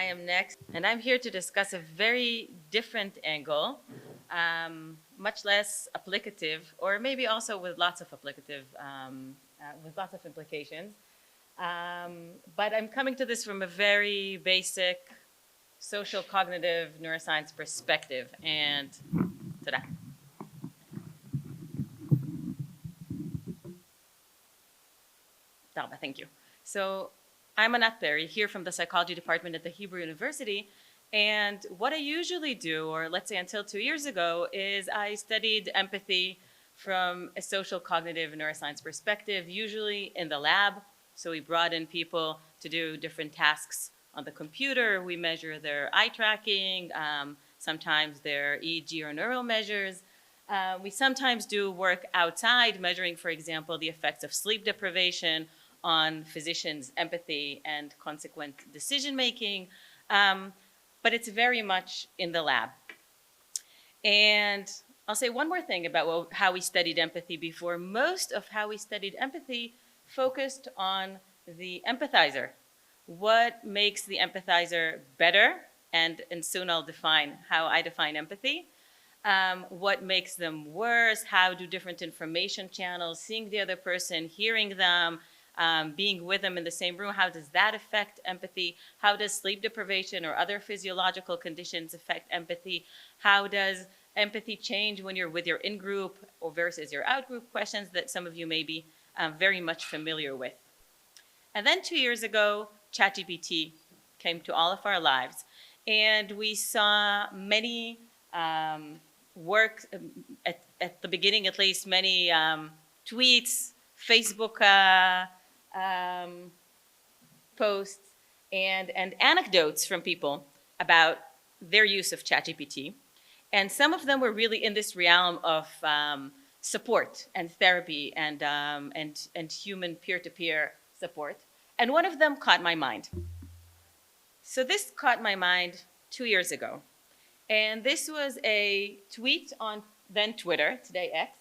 am next, and I'm here to discuss a very different angle, much less applicative, or maybe also with lots of with lots of implications. But I'm coming to this from a very basic social cognitive neuroscience perspective. And ta-da. Thank you. So I'm Anat here from the psychology department at the Hebrew University. And what I usually do, or let's say until 2 years ago, is I studied empathy from a social cognitive neuroscience perspective, usually in the lab. So we brought in people to do different tasks on the computer. We measure their eye tracking, sometimes their EEG or neural measures. We sometimes do work outside, measuring, for example, the effects of sleep deprivation on physicians' empathy and consequent decision making, but it's very much in the lab. And I'll say one more thing about how we studied empathy before. Most of how we studied empathy focused on the empathizer. What makes the empathizer better? And soon I'll define how I define empathy. What makes them worse? How do different information channels, seeing the other person, hearing them, being with them in the same room, how does that affect empathy? How does sleep deprivation or other physiological conditions affect empathy? How does empathy change when you're with your in-group or versus your out-group? Questions that some of you may be very much familiar with. And then 2 years ago, ChatGPT came to all of our lives, and we saw many work, at the beginning at least, many tweets, Facebook posts, and anecdotes from people about their use of ChatGPT. And some of them were really in this realm of support and therapy and human peer-to-peer support. And one of them caught my mind. So this caught my mind 2 years ago. And this was a tweet on then Twitter, today X,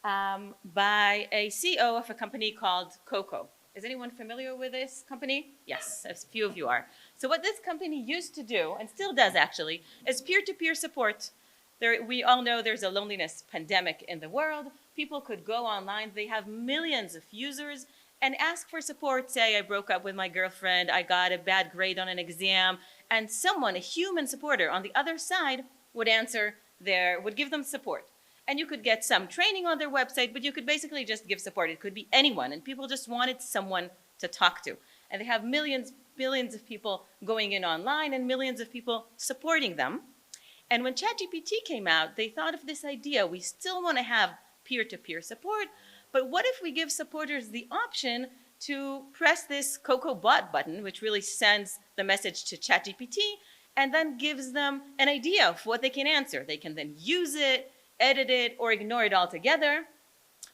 by a CEO of a company called Coco. Is anyone familiar with this company? Yes, a few of you are. So what this company used to do, and still does actually, is peer-to-peer support. We all know there's a loneliness pandemic in the world. People could go online. They have millions of users and ask for support. Say, I broke up with my girlfriend. I got a bad grade on an exam. And someone, a human supporter on the other side, would give them support. And you could get some training on their website, but you could basically just give support. It could be anyone, and people just wanted someone to talk to. And they have millions of people going in online and millions of people supporting them. And when ChatGPT came out, they thought of this idea. We still want to have peer-to-peer support, but what if we give supporters the option to press this Coco bot button, which really sends the message to ChatGPT, and then gives them an idea of what they can answer. They can then use it, edit it, or ignore it altogether,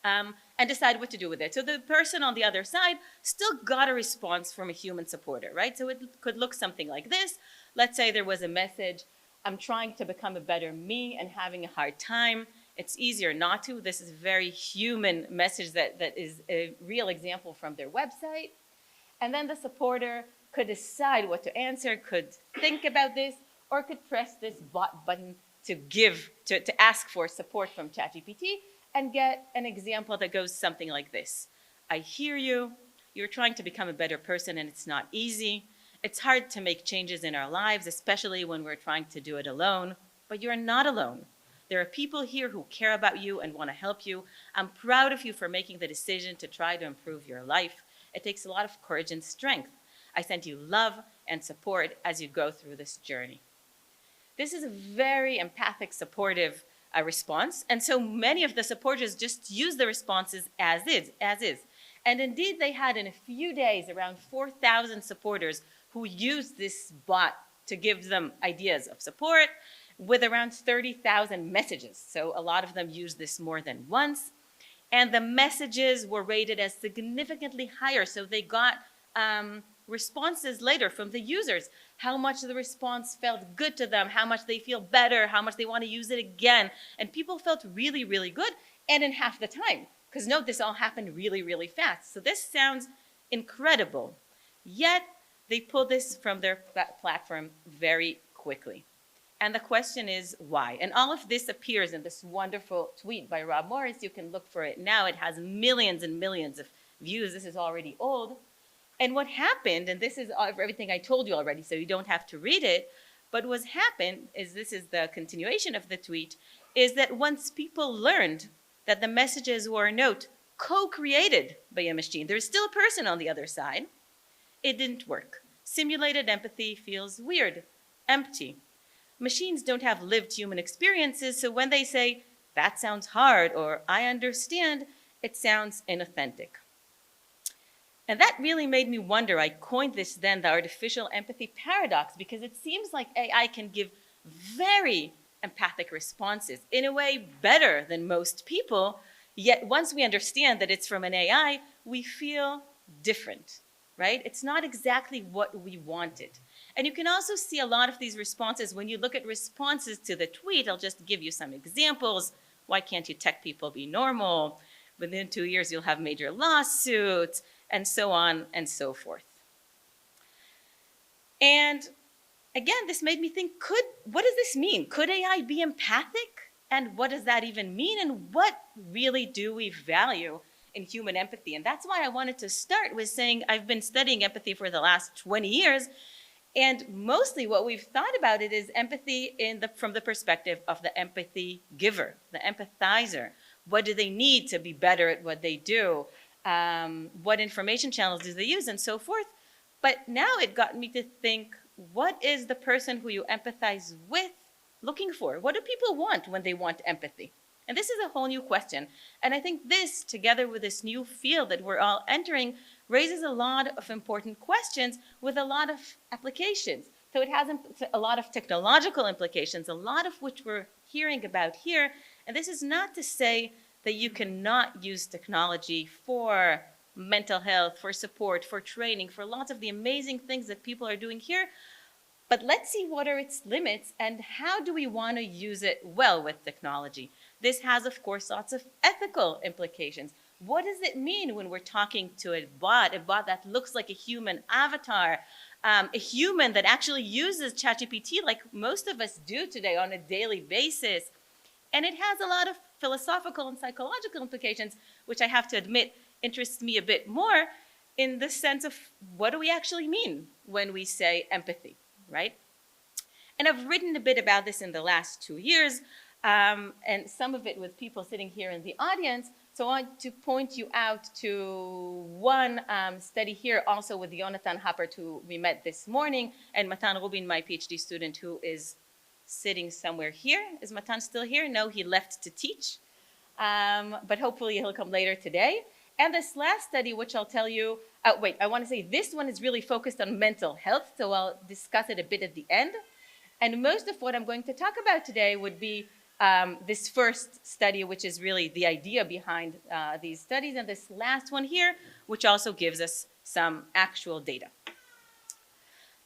and decide what to do with it. So the person on the other side still got a response from a human supporter, right? So it could look something like this. Let's say there was a message, I'm trying to become a better me and having a hard time. It's easier not to. This is a very human message that is a real example from their website. And then the supporter could decide what to answer, could think about this, or could press this bot button to ask for support from ChatGPT and get an example that goes something like this. I hear you. You're trying to become a better person and it's not easy. It's hard to make changes in our lives, especially when we're trying to do it alone, but you're not alone. There are people here who care about you and want to help you. I'm proud of you for making the decision to try to improve your life. It takes a lot of courage and strength. I send you love and support as you go through this journey. This is a very empathic, supportive response. And so many of the supporters just use the responses as is. And indeed, they had in a few days around 4,000 supporters who used this bot to give them ideas of support with around 30,000 messages. So a lot of them used this more than once. And the messages were rated as significantly higher. So they got responses later from the users, how much the response felt good to them, how much they feel better, how much they want to use it again. And people felt really, really good, and in half the time. Because note, this all happened really, really fast. So this sounds incredible. Yet, they pulled this from their platform very quickly. And the question is why? And all of this appears in this wonderful tweet by Rob Morris. You can look for it now. It has millions and millions of views. This is already old. And what happened, and this is everything I told you already, so you don't have to read it, but what's happened is, this is the continuation of the tweet, is that once people learned that the messages were, note, co-created by a machine, there's still a person on the other side, it didn't work. Simulated empathy feels weird, empty. Machines don't have lived human experiences, so when they say, that sounds hard, or I understand, it sounds inauthentic. And that really made me wonder. I coined this then the artificial empathy paradox, because it seems like AI can give very empathic responses, in a way better than most people, yet once we understand that it's from an AI, we feel different, right? It's not exactly what we wanted. And you can also see a lot of these responses when you look at responses to the tweet. I'll just give you some examples. Why can't you tech people be normal? Within 2 years, you'll have major lawsuits, and so on and so forth. And again, this made me think, what does this mean? Could AI be empathic? And what does that even mean? And what really do we value in human empathy? And that's why I wanted to start with saying I've been studying empathy for the last 20 years. And mostly what we've thought about it is empathy from the perspective of the empathy giver, the empathizer. What do they need to be better at what they do? What information channels do they use, and so forth. But now it got me to think, what is the person who you empathize with looking for? What do people want when they want empathy? And this is a whole new question. And I think this, together with this new field that we're all entering, raises a lot of important questions with a lot of applications. So it has a lot of technological implications, a lot of which we're hearing about here. And this is not to say that you cannot use technology for mental health, for support, for training, for lots of the amazing things that people are doing here. But let's see what are its limits and how do we want to use it well with technology. This has, of course, lots of ethical implications. What does it mean when we're talking to a bot that looks like a human avatar, a human that actually uses ChatGPT like most of us do today on a daily basis? And it has a lot of philosophical and psychological implications, which I have to admit interests me a bit more in the sense of what do we actually mean when we say empathy, right? And I've written a bit about this in the last 2 years, and some of it with people sitting here in the audience. So I want to point you out to one study here, also with Jonathan Happert, who we met this morning, and Matan Rubin, my PhD student, who is sitting somewhere here. Is Matan still here? No, he left to teach, but hopefully he'll come later today. And this last study, which I'll tell you, I want to say this one is really focused on mental health, so I'll discuss it a bit at the end. And most of what I'm going to talk about today would be this first study, which is really the idea behind these studies, and this last one here, which also gives us some actual data.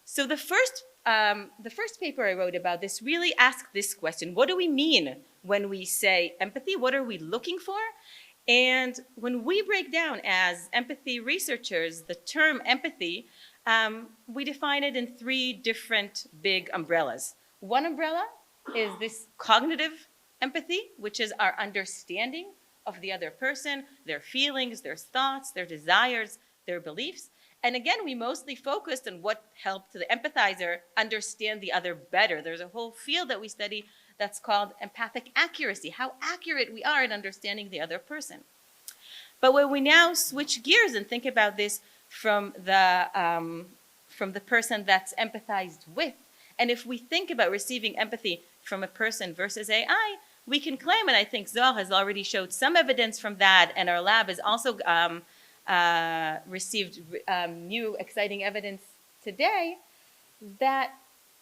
So the first paper I wrote about this really asked this question: what do we mean when we say empathy? What are we looking for? And when we break down as empathy researchers the term empathy, we define it in 3 different big umbrellas. One umbrella is this cognitive empathy, which is our understanding of the other person, their feelings, their thoughts, their desires, their beliefs. And again, we mostly focused on what helped the empathizer understand the other better. There's a whole field that we study that's called empathic accuracy, how accurate we are at understanding the other person. But when we now switch gears and think about this from the person that's empathized with, and if we think about receiving empathy from a person versus AI, we can claim, and I think Zohar has already showed some evidence from that, and our lab has also received new exciting evidence today, that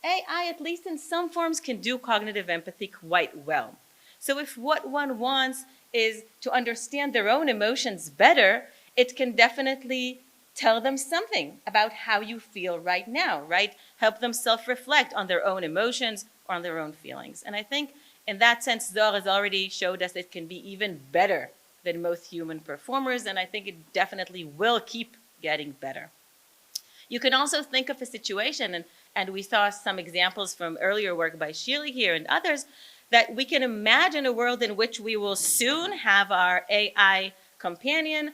AI, at least in some forms, can do cognitive empathy quite well. So if what one wants is to understand their own emotions better, it can definitely tell them something about how you feel right now, right? Help them self-reflect on their own emotions or on their own feelings. And I think in that sense, Zohar has already showed us it can be even better than most human performers, and I think it definitely will keep getting better. You can also think of a situation, and we saw some examples from earlier work by Sheila here and others, that we can imagine a world in which we will soon have our AI companion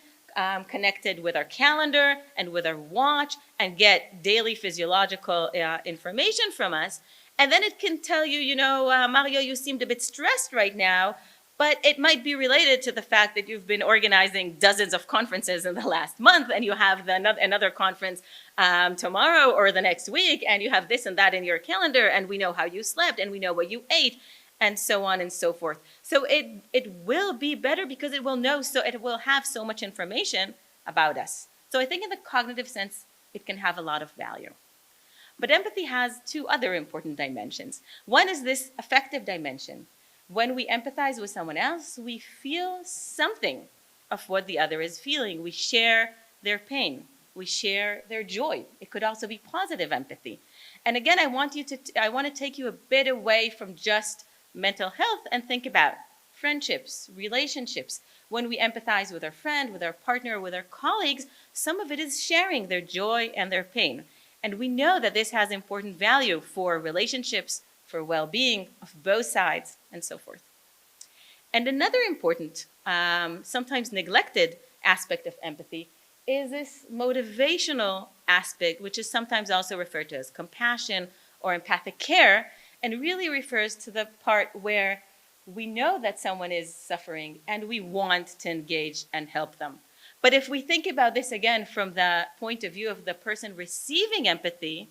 connected with our calendar and with our watch and get daily physiological information from us. And then it can tell you, Mario, you seemed a bit stressed right now, but it might be related to the fact that you've been organizing dozens of conferences in the last month, and you have another conference tomorrow or the next week, and you have this and that in your calendar, and we know how you slept, and we know what you ate, and so on and so forth. So it will be better because it will know, so it will have so much information about us. So I think in the cognitive sense, it can have a lot of value. But empathy has two other important dimensions. One is this affective dimension. When we empathize with someone else, we feel something of what the other is feeling. We share their pain. We share their joy. It could also be positive empathy. And again, I want to take you a bit away from just mental health and think about friendships, relationships. When we empathize with our friend, with our partner, with our colleagues, some of it is sharing their joy and their pain. And we know that this has important value for relationships, for well-being of both sides, and so forth. And another important, sometimes neglected aspect of empathy is this motivational aspect, which is sometimes also referred to as compassion or empathic care, and really refers to the part where we know that someone is suffering and we want to engage and help them. But if we think about this again from the point of view of the person receiving empathy,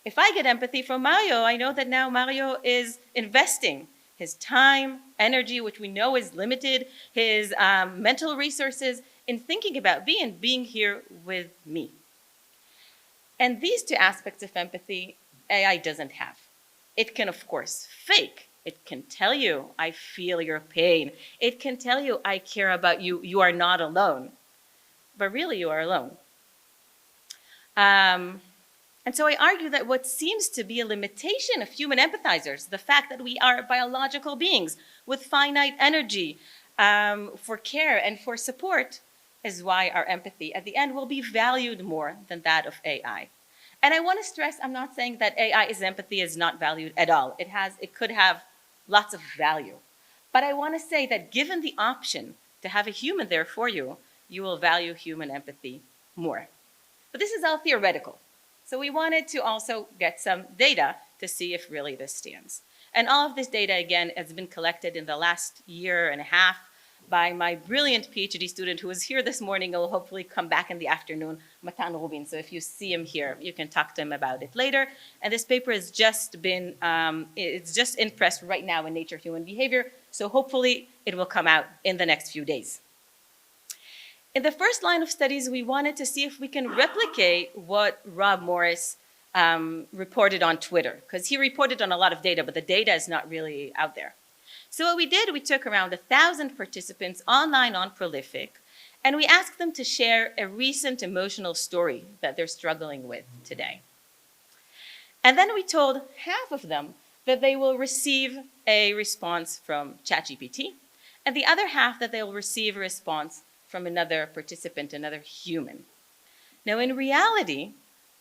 if I get empathy from Mario, I know that now Mario is investing his time, energy, which we know is limited, his mental resources in thinking about being here with me. And these two aspects of empathy, AI doesn't have. It can, of course, fake. It can tell you, I feel your pain. It can tell you, I care about you. You are not alone. But really, you are alone. And so I argue that what seems to be a limitation of human empathizers, the fact that we are biological beings with finite energy for care and for support, is why our empathy at the end will be valued more than that of AI. And I want to stress, I'm not saying that AI's empathy is not valued at all. It could have lots of value. But I want to say that given the option to have a human there for you, you will value human empathy more. But this is all theoretical. So we wanted to also get some data to see if really this stands. And all of this data, again, has been collected in the last year and a half by my brilliant PhD student who is here this morning and will hopefully come back in the afternoon, Matan Rubin. So if you see him here, you can talk to him about it later. And this paper has just been, it's just in press right now in Nature Human Behavior. So hopefully it will come out in the next few days. In the first line of studies, we wanted to see if we can replicate what Rob Morris reported on Twitter, because he reported on a lot of data, but the data is not really out there. So what we did, we took around 1,000 participants online on Prolific, and we asked them to share a recent emotional story that they're struggling with today. And then we told half of them that they will receive a response from ChatGPT, and the other half that they will receive a response from another participant, another human. Now, in reality,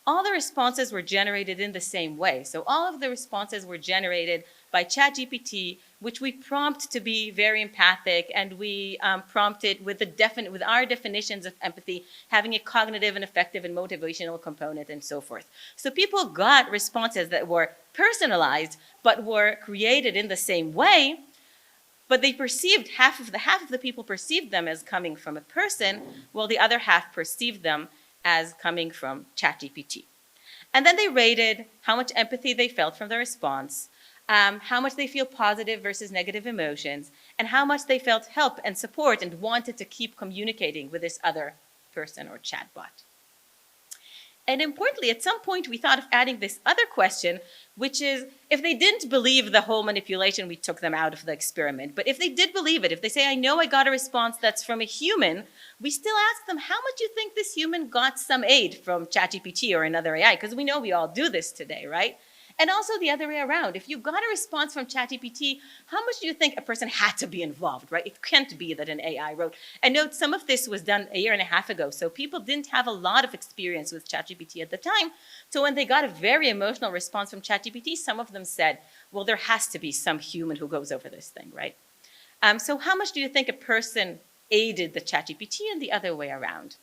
all the responses were generated in the same way. So all of the responses were generated by ChatGPT, which we prompt to be very empathic, and we prompt it with our definitions of empathy, having a cognitive and affective and motivational component and so forth. So people got responses that were personalized, but were created in the same way, but they perceived, half of the people perceived them as coming from a person, while the other half perceived them as coming from ChatGPT. And then they rated how much empathy they felt from the response, how much they feel positive versus negative emotions, and how much they felt help and support and wanted to keep communicating with this other person or chatbot. And importantly, at some point, we thought of adding this other question, which is, if they didn't believe the whole manipulation, we took them out of the experiment. But if they did believe it, if they say, I know I got a response that's from a human, we still ask them, how much do you think this human got some aid from ChatGPT or another AI? Because we know we all do this today, right? And also the other way around. If you got a response from ChatGPT, how much do you think a person had to be involved, right? It can't be that an AI wrote. And note, some of this was done a year and a half ago, so people didn't have a lot of experience with ChatGPT at the time. So when they got a very emotional response from ChatGPT, some of them said, well, there has to be some human who goes over this thing, right? So how much do you think a person aided the ChatGPT and the other way around?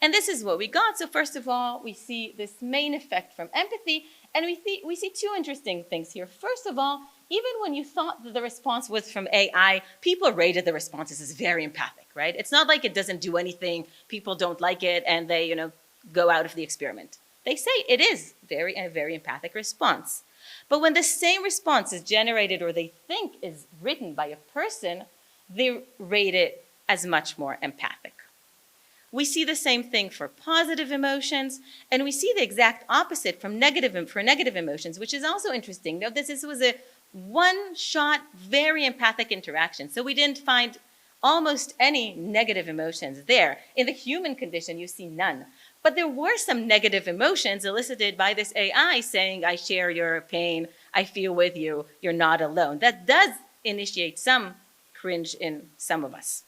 And this is what we got. So first of all, we see this main effect from empathy, and we see two interesting things here. First of all, even when you thought that the response was from AI, people rated the responses as very empathic, right? It's not like it doesn't do anything, people don't like it, and they, go out of the experiment. They say it is a very empathic response. But when the same response is generated or they think is written by a person, they rate it as much more empathic. We see the same thing for positive emotions, and we see the exact opposite for negative emotions, which is also interesting. Now, this was a one-shot, very empathic interaction, so we didn't find almost any negative emotions there. In the human condition, you see none. But there were some negative emotions elicited by this AI saying, I share your pain, I feel with you, you're not alone. That does initiate some cringe in some of us.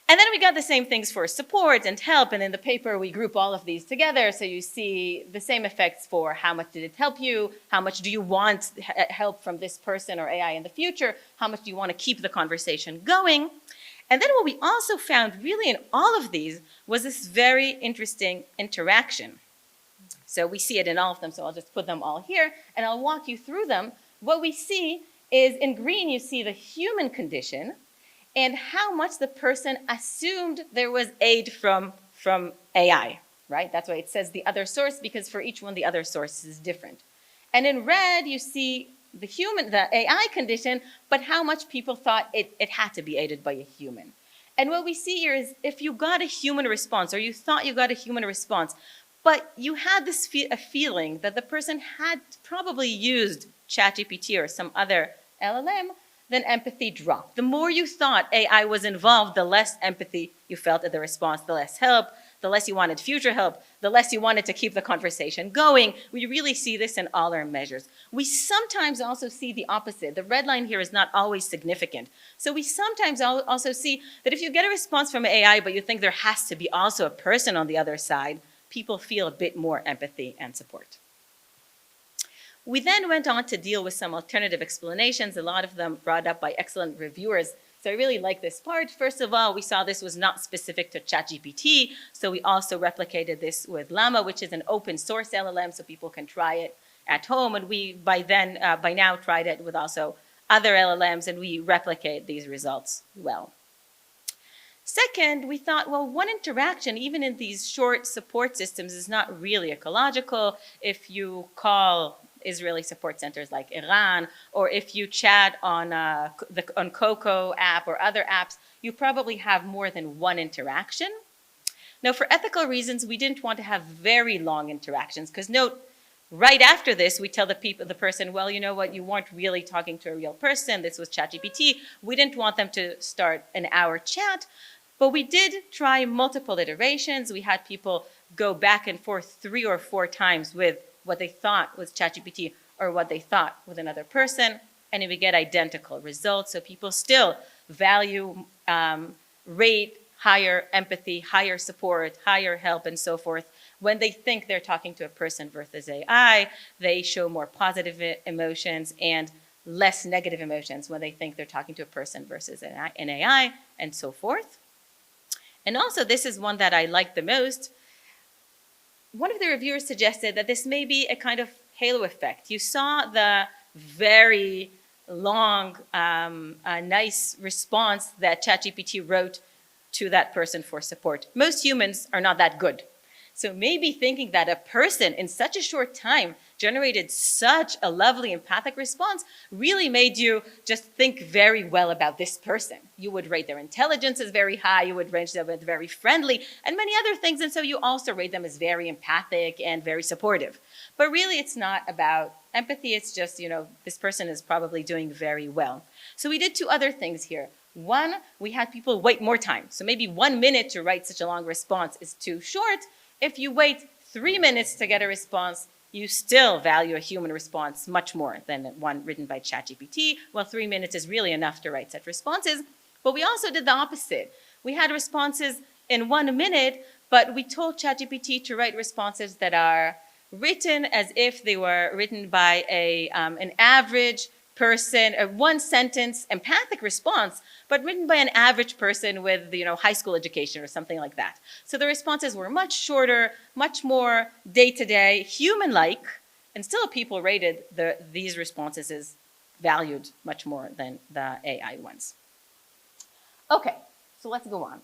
And then we got the same things for support and help, and in the paper we group all of these together, so you see the same effects for how much did it help you, how much do you want help from this person or AI in the future, how much do you want to keep the conversation going. And then what we also found really in all of these was this very interesting interaction. So we see it in all of them, so I'll just put them all here, and I'll walk you through them. What we see is in green you see the human condition, and how much the person assumed there was aid from AI, right? That's why it says the other source, because for each one the other source is different. And in red you see the AI condition, but how much people thought it had to be aided by a human. And what we see here is if you got a human response, or you thought you got a human response, but you had this a feeling that the person had probably used ChatGPT or some other LLM, then empathy dropped. The more you thought AI was involved, the less empathy you felt at the response, the less help, the less you wanted future help, the less you wanted to keep the conversation going. We really see this in all our measures. We sometimes also see the opposite. The red line here is not always significant. So we sometimes also see that if you get a response from AI, but you think there has to be also a person on the other side, people feel a bit more empathy and support. We then went on to deal with some alternative explanations, a lot of them brought up by excellent reviewers. So I really like this part. First of all, we saw this was not specific to ChatGPT, so we also replicated this with Llama, which is an open source LLM, so people can try it at home. And we, by now, tried it with also other LLMs, and we replicate these results well. Second, we thought, well, one interaction, even in these short support systems, is not really ecological. If you call Israeli support centers like Iran, or if you chat on Coco app or other apps, you probably have more than one interaction. Now, for ethical reasons, we didn't want to have very long interactions, because note, right after this, we tell the person, well, you know what, you weren't really talking to a real person, this was ChatGPT. We didn't want them to start an hour chat, but we did try multiple iterations. We had people go back and forth 3 or 4 times with what they thought was ChatGPT or what they thought with another person, and we get identical results. So people still value, rate higher empathy, higher support, higher help, and so forth. When they think they're talking to a person versus AI, they show more positive emotions and less negative emotions when they think they're talking to a person versus an AI, and so forth. And also, this is one that I like the most. One of the reviewers suggested that this may be a kind of halo effect. You saw the very long, nice response that ChatGPT wrote to that person for support. Most humans are not that good. So maybe thinking that a person in such a short time generated such a lovely empathic response really made you just think very well about this person. You would rate their intelligence as very high, you would rate them as very friendly, and many other things, and so you also rate them as very empathic and very supportive. But really it's not about empathy, it's just, this person is probably doing very well. So we did 2 other things here. One, we had people wait more time. So maybe 1 minute to write such a long response is too short. If you wait 3 minutes to get a response, you still value a human response much more than one written by ChatGPT. Well, 3 minutes is really enough to write such responses. But we also did the opposite. We had responses in 1 minute, but we told ChatGPT to write responses that are written as if they were written by an average person, a one-sentence empathic response, but written by an average person with high school education or something like that. So the responses were much shorter, much more day-to-day, human-like, and still people rated these responses as valued much more than the AI ones. Okay, so let's go on.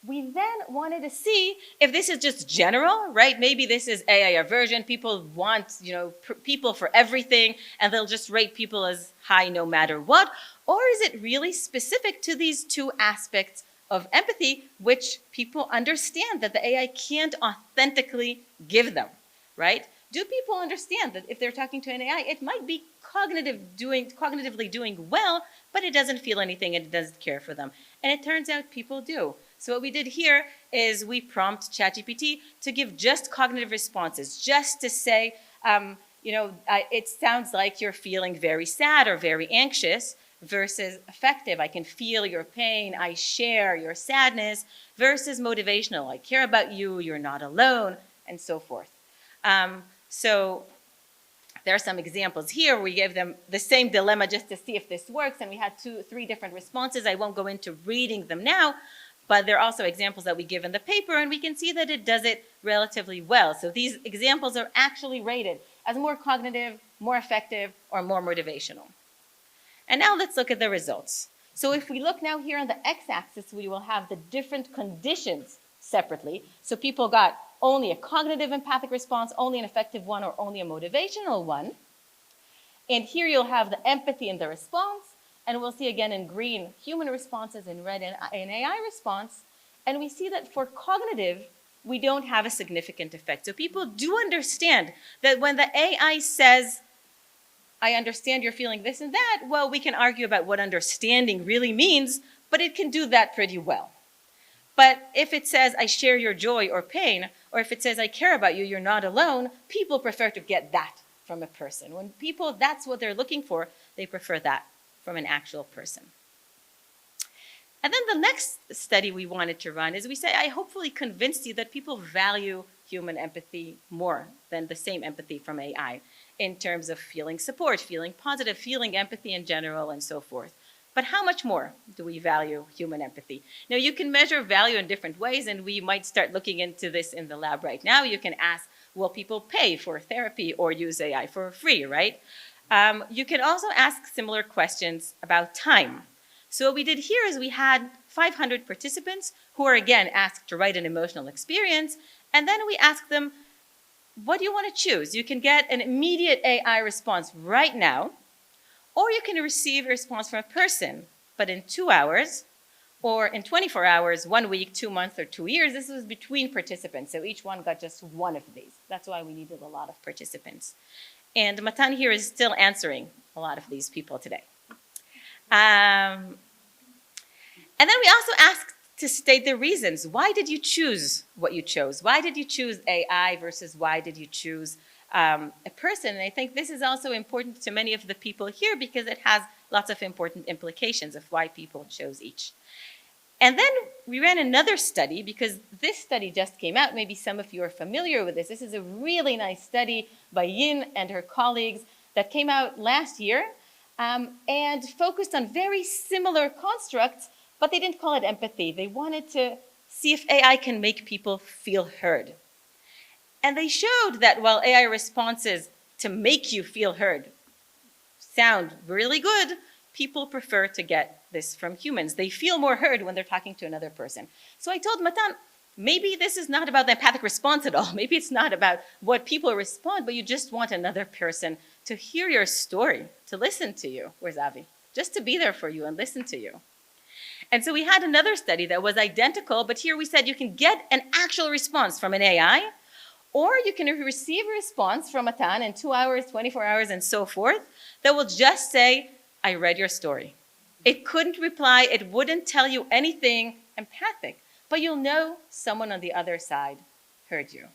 We then wanted to see if this is just general, right? Maybe this is AI aversion. People want, people for everything, and they'll just rate people as high no matter what. Or is it really specific to these two aspects of empathy, which people understand that the AI can't authentically give them, right? Do people understand that if they're talking to an AI, it might be cognitively doing well, but it doesn't feel anything and it doesn't care for them? And it turns out people do. So what we did here is we prompt ChatGPT to give just cognitive responses, just to say, it sounds like you're feeling very sad or very anxious, versus affective, I can feel your pain, I share your sadness, versus motivational, I care about you, you're not alone, and so forth. So there are some examples here where we gave them the same dilemma just to see if this works, and we had 3 different responses. I won't go into reading them now, but there are also examples that we give in the paper, and we can see that it does it relatively well. So these examples are actually rated as more cognitive, more effective, or more motivational. And now let's look at the results. So if we look now here on the x-axis, we will have the different conditions separately. So people got only a cognitive empathic response, only an effective one, or only a motivational one. And here you'll have the empathy in the response, and we'll see again in green human responses, in red an AI response. And we see that for cognitive, we don't have a significant effect. So people do understand that when the AI says, I understand you're feeling this and that, well, we can argue about what understanding really means, but it can do that pretty well. But if it says, I share your joy or pain, or if it says, I care about you, you're not alone, people prefer to get that from a person. When people, that's what they're looking for, they prefer that from an actual person. And then the next study we wanted to run is we say, I hopefully convinced you that people value human empathy more than the same empathy from AI in terms of feeling support, feeling positive, feeling empathy in general, and so forth. But how much more do we value human empathy? Now, you can measure value in different ways, and we might start looking into this in the lab right now. You can ask, will people pay for therapy or use AI for free, right? You can also ask similar questions about time. So what we did here is we had 500 participants who are, again, asked to write an emotional experience, and then we asked them, what do you want to choose? You can get an immediate AI response right now, or you can receive a response from a person, but in 2 hours, or in 24 hours, 1 week, 2 months, or 2 years. This was between participants, so each one got just one of these. That's why we needed a lot of participants. And Matan here is still answering a lot of these people today. And then we also asked to state the reasons. Why did you choose what you chose? Why did you choose AI versus why did you choose a person? And I think this is also important to many of the people here because it has lots of important implications of why people chose each. And then we ran another study because this study just came out. Maybe some of you are familiar with this. This is a really nice study by Yin and her colleagues that came out last year and focused on very similar constructs, but they didn't call it empathy. They wanted to see if AI can make people feel heard. And they showed that while AI responses to make you feel heard sound really good, people prefer to get this from humans. They feel more heard when they're talking to another person. So I told Matan, maybe this is not about the empathic response at all. Maybe it's not about what people respond, but you just want another person to hear your story, to listen to you. Where's Avi? Just to be there for you and listen to you. And so we had another study that was identical, but here we said you can get an actual response from an AI, or you can receive a response from Matan in 2 hours, 24 hours, and so forth, that will just say, I read your story. It couldn't reply, it wouldn't tell you anything empathic, but you'll know someone on the other side heard you.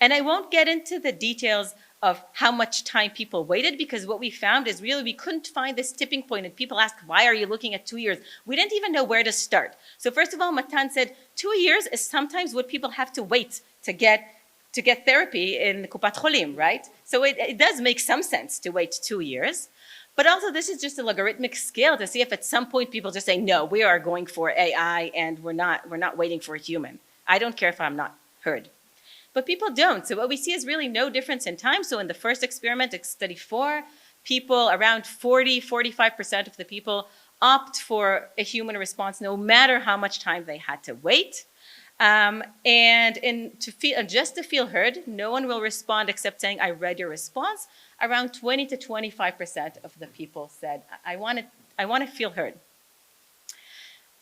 And I won't get into the details of how much time people waited, because what we found is really we couldn't find this tipping point, and people asked, why are you looking at 2 years? We didn't even know where to start. So first of all, Matan said 2 years is sometimes what people have to wait to get therapy in Kupat Cholim, right? So it does make some sense to wait 2 years. But also this is just a logarithmic scale to see if at some point people just say, no, we are going for AI and we're not waiting for a human. I don't care if I'm not heard. But people don't. So what we see is really no difference in time. So in the first experiment, study 4, people, around 45% of the people opt for a human response no matter how much time they had to wait. Just to feel heard, no one will respond except saying, I read your response. Around 20 to 25% of the people said, I want to feel heard.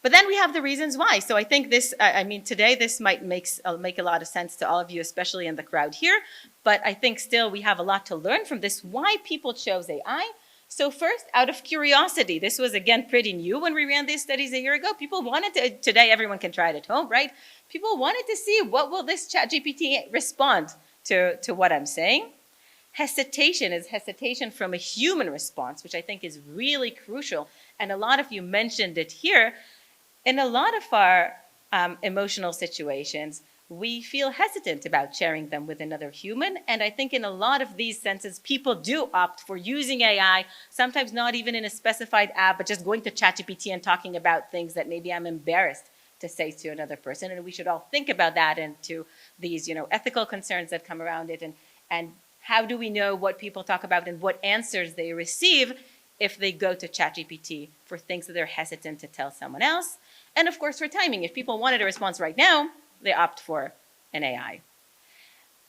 But then we have the reasons why. So I think this, today this might make a lot of sense to all of you, especially in the crowd here. But I think still we have a lot to learn from this, why people chose AI. So first, out of curiosity, this was again pretty new when we ran these studies a year ago. People wanted to, today everyone can try it at home, right? People wanted to see what will this ChatGPT respond to what I'm saying. Hesitation is hesitation from a human response, which I think is really crucial. And a lot of you mentioned it here. In a lot of our emotional situations, we feel hesitant about sharing them with another human. And I think in a lot of these senses, people do opt for using AI, sometimes not even in a specified app, but just going to ChatGPT and talking about things that maybe I'm embarrassed to say to another person. And we should all think about that and to these, ethical concerns that come around it. And how do we know what people talk about and what answers they receive if they go to ChatGPT for things that they're hesitant to tell someone else? And of course, for timing, if people wanted a response right now, they opt for an AI.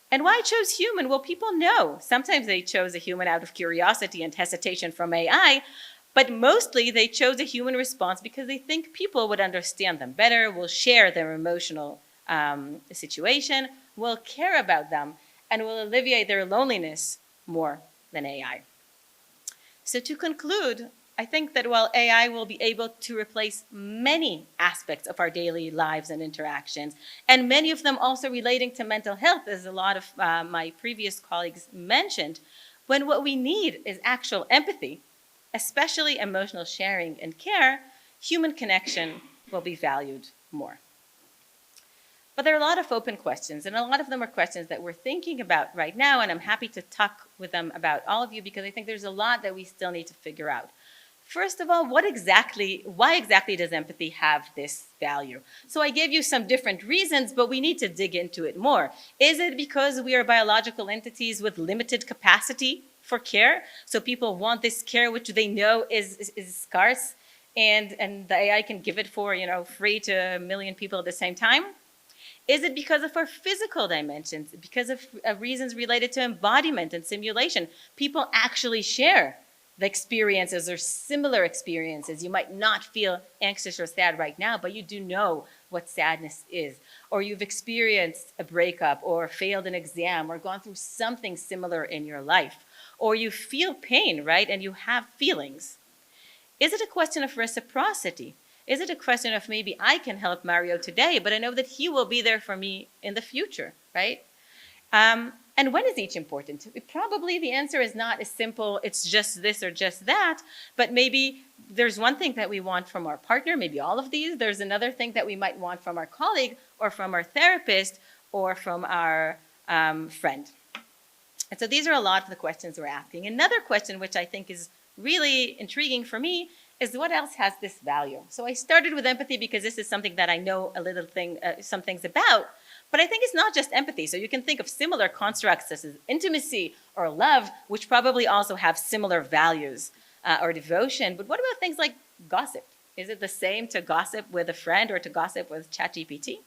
And why I chose human? Well, people know. Sometimes they chose a human out of curiosity and hesitation from AI, but mostly they chose a human response because they think people would understand them better, will share their emotional situation, will care about them, and will alleviate their loneliness more than AI. So to conclude, I think that while AI will be able to replace many aspects of our daily lives and interactions, and many of them also relating to mental health, as a lot of my previous colleagues mentioned, when what we need is actual empathy, especially emotional sharing and care, human connection will be valued more. But there are a lot of open questions, and a lot of them are questions that we're thinking about right now, and I'm happy to talk with them about all of you because I think there's a lot that we still need to figure out. First of all, why exactly does empathy have this value? So I gave you some different reasons, but we need to dig into it more. Is it because we are biological entities with limited capacity for care? So people want this care which they know is scarce, and the AI can give it for free to 1 million people at the same time? Is it because of our physical dimensions, because of reasons related to embodiment and simulation? People actually share the experiences or similar experiences. You might not feel anxious or sad right now, but you do know what sadness is. Or you've experienced a breakup or failed an exam or gone through something similar in your life. Or you feel pain, right? And you have feelings. Is it a question of reciprocity? Is it a question of maybe I can help Mario today, but I know that he will be there for me in the future, right? And when is each important? Probably the answer is not as simple, it's just this or just that, but maybe there's one thing that we want from our partner, maybe all of these. There's another thing that we might want from our colleague or from our therapist or from our friend. And so these are a lot of the questions we're asking. Another question which I think is really intriguing for me is what else has this value? So I started with empathy because this is something that I know some things about. But I think it's not just empathy. So you can think of similar constructs such as intimacy or love, which probably also have similar values or devotion. But what about things like gossip? Is it the same to gossip with a friend or to gossip with ChatGPT?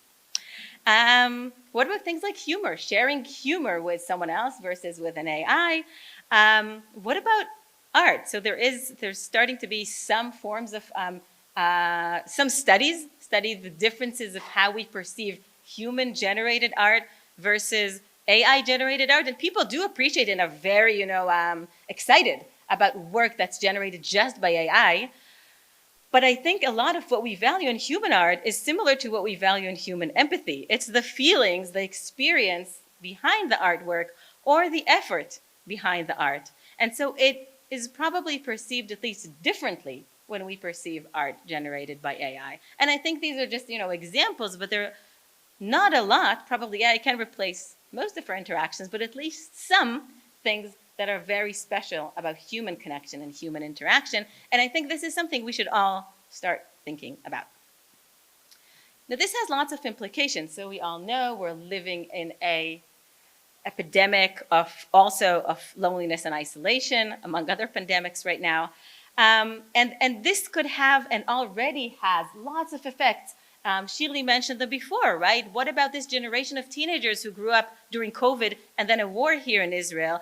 What about things like humor, sharing humor with someone else versus with an AI? What about art? So there's starting to be some forms of, some study the differences of how we perceive human-generated art versus AI-generated art, and people do appreciate it and are very, excited about work that's generated just by AI. But I think a lot of what we value in human art is similar to what we value in human empathy. It's the feelings, the experience behind the artwork or the effort behind the art. And so it is probably perceived at least differently when we perceive art generated by AI. And I think these are just, examples, but they're not a lot. Probably AI can replace most of our interactions, but at least some things that are very special about human connection and human interaction. And I think this is something we should all start thinking about. Now, this has lots of implications. So we all know we're living in a epidemic of loneliness and isolation, among other pandemics right now. And this could have and already has lots of effects. Shirley mentioned them before, right? What about this generation of teenagers who grew up during COVID and then a war here in Israel?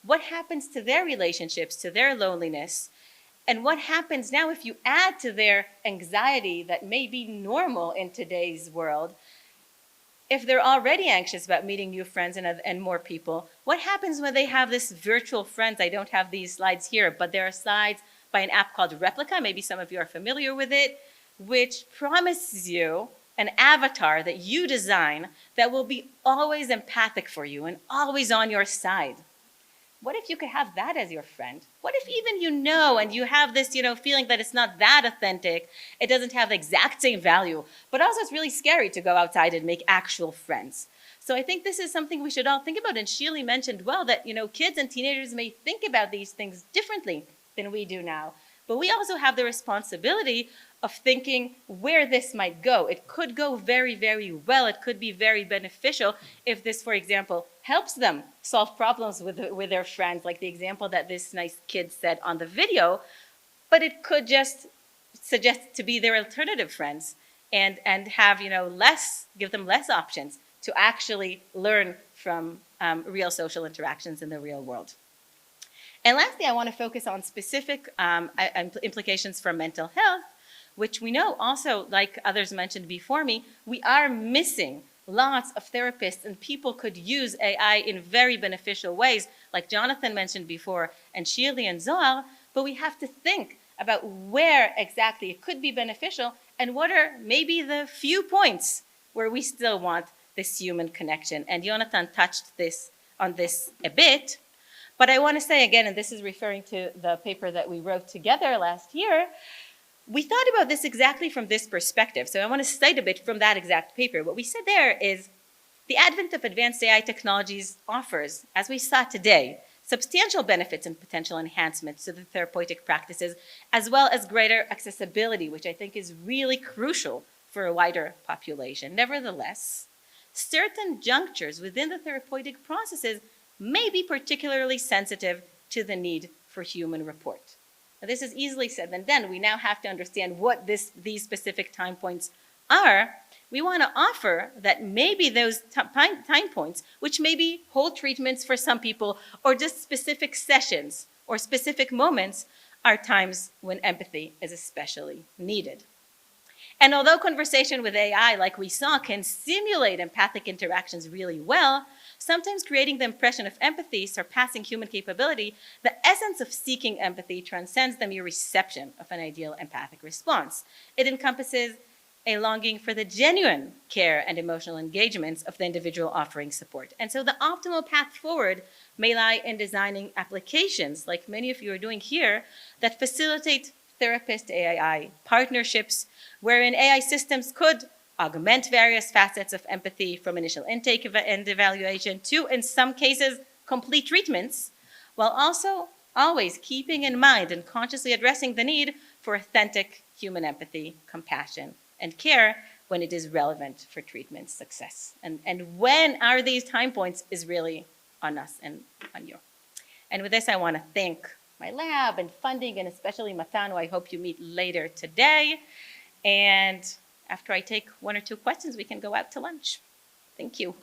What happens to their relationships, to their loneliness? And what happens now if you add to their anxiety that may be normal in today's world? If they're already anxious about meeting new friends and more people, what happens when they have this virtual friends? I don't have these slides here, but there are slides by an app called Replica. Maybe some of you are familiar with it, which promises you an avatar that you design that will be always empathic for you and always on your side. What if you could have that as your friend? What if even and you have this, feeling that it's not that authentic, it doesn't have the exact same value, but also it's really scary to go outside and make actual friends. So I think this is something we should all think about. And Shirley mentioned well that, kids and teenagers may think about these things differently than we do now. But we also have the responsibility of thinking where this might go. It could go very, very well. It could be very beneficial if this, for example, helps them solve problems with their friends, like the example that this nice kid said on the video. But it could just suggest to be their alternative friends and have, give them less options to actually learn from real social interactions in the real world. And lastly, I want to focus on specific implications for mental health, which we know also, like others mentioned before me, we are missing lots of therapists, and people could use AI in very beneficial ways, like Jonathan mentioned before, and Shirley and Zohar, but we have to think about where exactly it could be beneficial and what are maybe the few points where we still want this human connection. And Jonathan touched on this a bit. But I want to say again, and this is referring to the paper that we wrote together last year, we thought about this exactly from this perspective. So I want to cite a bit from that exact paper. What we said there is the advent of advanced AI technologies offers, as we saw today, substantial benefits and potential enhancements to the therapeutic practices, as well as greater accessibility, which I think is really crucial for a wider population. Nevertheless, certain junctures within the therapeutic processes may be particularly sensitive to the need for human rapport. Now, this is easily said than done. We now have to understand what these specific time points are. We want to offer that maybe those time points, which may be whole treatments for some people, or just specific sessions or specific moments, are times when empathy is especially needed. And although conversation with AI, like we saw, can simulate empathic interactions really well, sometimes creating the impression of empathy surpassing human capability, the essence of seeking empathy transcends the mere reception of an ideal empathic response. It encompasses a longing for the genuine care and emotional engagements of the individual offering support. And so the optimal path forward may lie in designing applications, like many of you are doing here, that facilitate therapist AI partnerships, wherein AI systems could augment various facets of empathy from initial intake and evaluation to, in some cases, complete treatments, while also always keeping in mind and consciously addressing the need for authentic human empathy, compassion, and care when it is relevant for treatment success. And when are these time points is really on us and on you. And with this, I want to thank my lab and funding, and especially Matan, who I hope you meet later today. And after I take one or two questions, we can go out to lunch. Thank you.